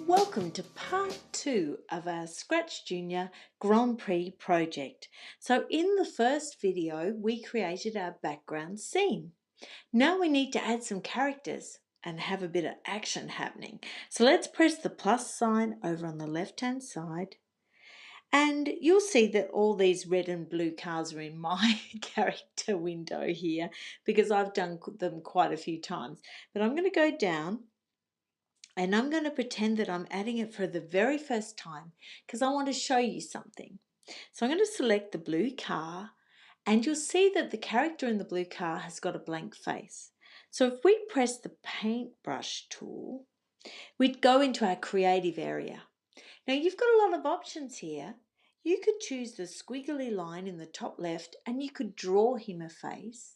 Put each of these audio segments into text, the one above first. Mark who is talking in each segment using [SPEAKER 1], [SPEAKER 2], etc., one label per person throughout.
[SPEAKER 1] Welcome to part 2 of our Scratch Junior Grand Prix project. So in the first video, we created our background scene. Now we need to add some characters and have a bit of action happening. So let's press the plus sign over on the left-hand side. And you'll see that all these red and blue cars are in my character window here because I've done them quite a few times. But I'm going to go down and I'm going to pretend that I'm adding it for the very first time because I want to show you something. So I'm going to select the blue car and you'll see that the character in the blue car has got a blank face. So if we press the paintbrush tool, we'd go into our creative area. Now you've got a lot of options here. You could choose the squiggly line in the top left and you could draw him a face.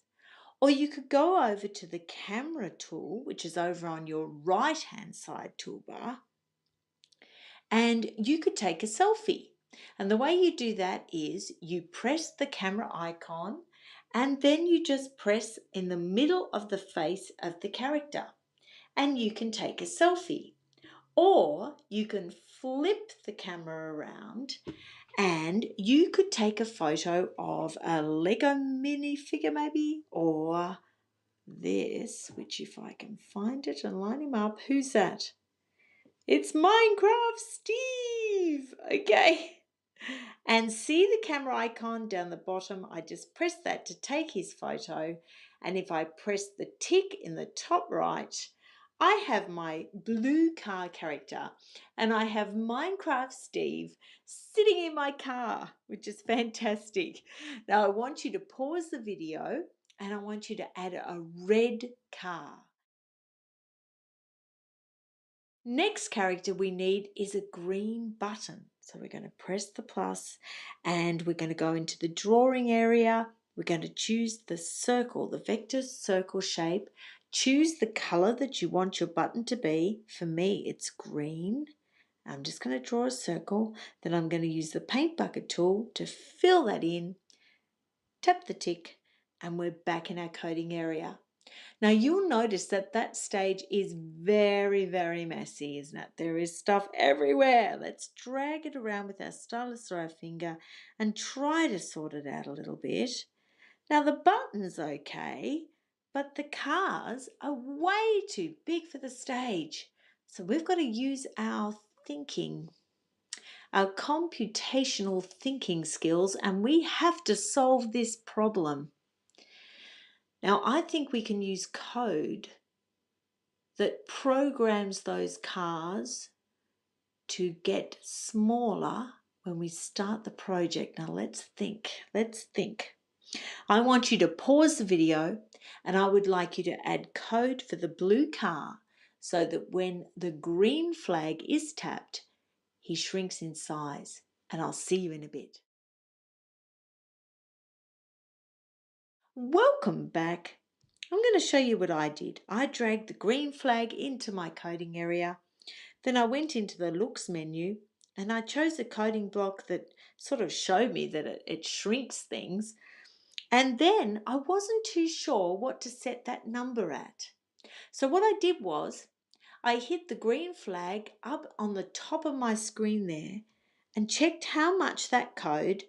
[SPEAKER 1] Or you could go over to the camera tool, which is over on your right-hand side toolbar, and you could take a selfie. And the way you do that is you press the camera icon and then you just press in the middle of the face of the character and you can take a selfie. Or you can flip the camera around and you could take a photo of a Lego minifigure maybe, or this, which if I can find it and line him up, who's that? It's Minecraft Steve! Okay. And see the camera icon down the bottom? I just press that to take his photo. And if I press the tick in the top right, I have my blue car character and I have Minecraft Steve sitting in my car, which is fantastic. Now I want you to pause the video and I want you to add a red car. Next character we need is a green button. So we're going to press the plus and we're going to go into the drawing area. We're going to choose the circle, the vector circle shape. Choose the color that you want your button to be. For me, it's green. I'm just going to draw a circle. Then I'm going to use the paint bucket tool to fill that in. Tap the tick and we're back in our coding area. Now you'll notice that that stage is very, very messy, isn't it? There is stuff everywhere. Let's drag it around with our stylus or our finger and try to sort it out a little bit. Now the button's okay, but the cars are way too big for the stage. So we've got to use our thinking, our computational thinking skills, and we have to solve this problem. Now, I think we can use code that programs those cars to get smaller when we start the project. Now, let's think. I want you to pause the video and I would like you to add code for the blue car so that when the green flag is tapped, he shrinks in size. And I'll see you in a bit. Welcome back. I'm going to show you what I did. I dragged the green flag into my coding area. Then I went into the looks menu and I chose a coding block that sort of showed me that it shrinks things. And then I wasn't too sure what to set that number at. So what I did was I hit the green flag up on the top of my screen there and checked how much that code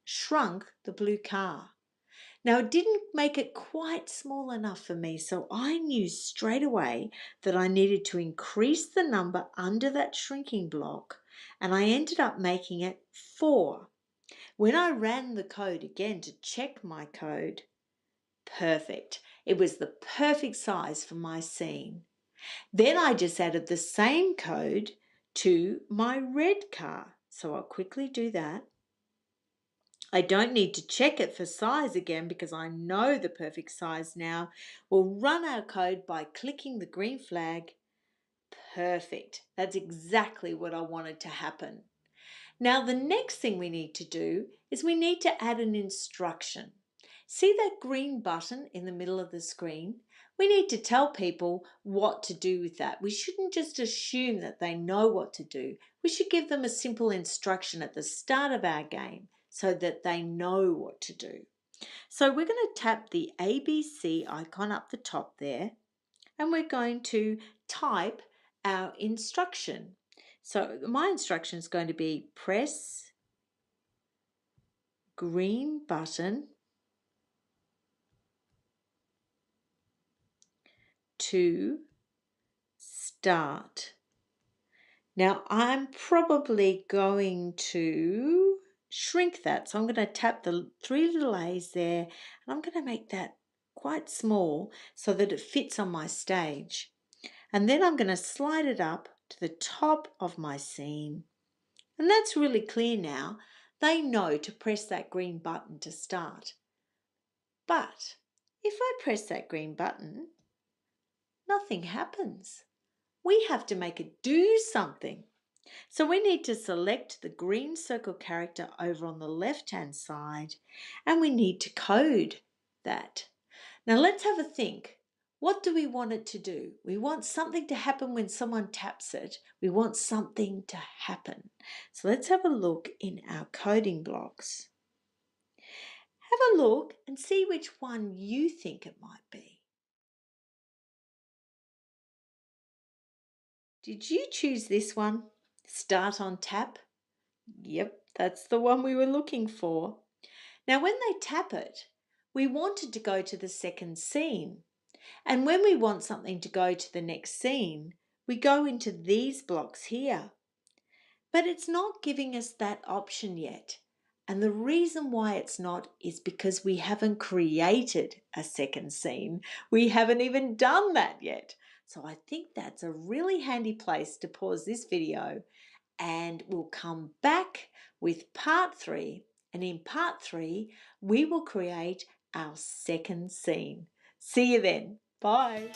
[SPEAKER 1] shrunk the blue car. Now, it didn't make it quite small enough for me, so I knew straight away that I needed to increase the number under that shrinking block, and I ended up making it 4. When I ran the code again to check my code, perfect. It was the perfect size for my scene. Then I just added the same code to my red car, so I'll quickly do that. I don't need to check it for size again because I know the perfect size now. We'll run our code by clicking the green flag. Perfect. That's exactly what I wanted to happen. Now the next thing we need to do is we need to add an instruction. See that green button in the middle of the screen? We need to tell people what to do with that. We shouldn't just assume that they know what to do. We should give them a simple instruction at the start of our game so that they know what to do. So we're going to tap the ABC icon up the top there and we're going to type our instruction. So my instruction is going to be press green button to start. Now I'm probably going to shrink that. So I'm going to tap the 3 little A's there and I'm going to make that quite small so that it fits on my stage. And then I'm going to slide it up to the top of my scene. And that's really clear now. They know to press that green button to start. But if I press that green button, nothing happens. We have to make it do something. So we need to select the green circle character over on the left-hand side and we need to code that. Now let's have a think. What do we want it to do? We want something to happen when someone taps it. We want something to happen. So let's have a look in our coding blocks. Have a look and see which one you think it might be. Did you choose this one? Start on tap? Yep, that's the one we were looking for. Now when they tap it, we wanted to go to the second scene. And when we want something to go to the next scene, we go into these blocks here. But it's not giving us that option yet. And the reason why it's not is because we haven't created a second scene. We haven't even done that yet. So I think that's a really handy place to pause this video and we'll come back with part 3. And in part 3, we will create our second scene. See you then. Bye.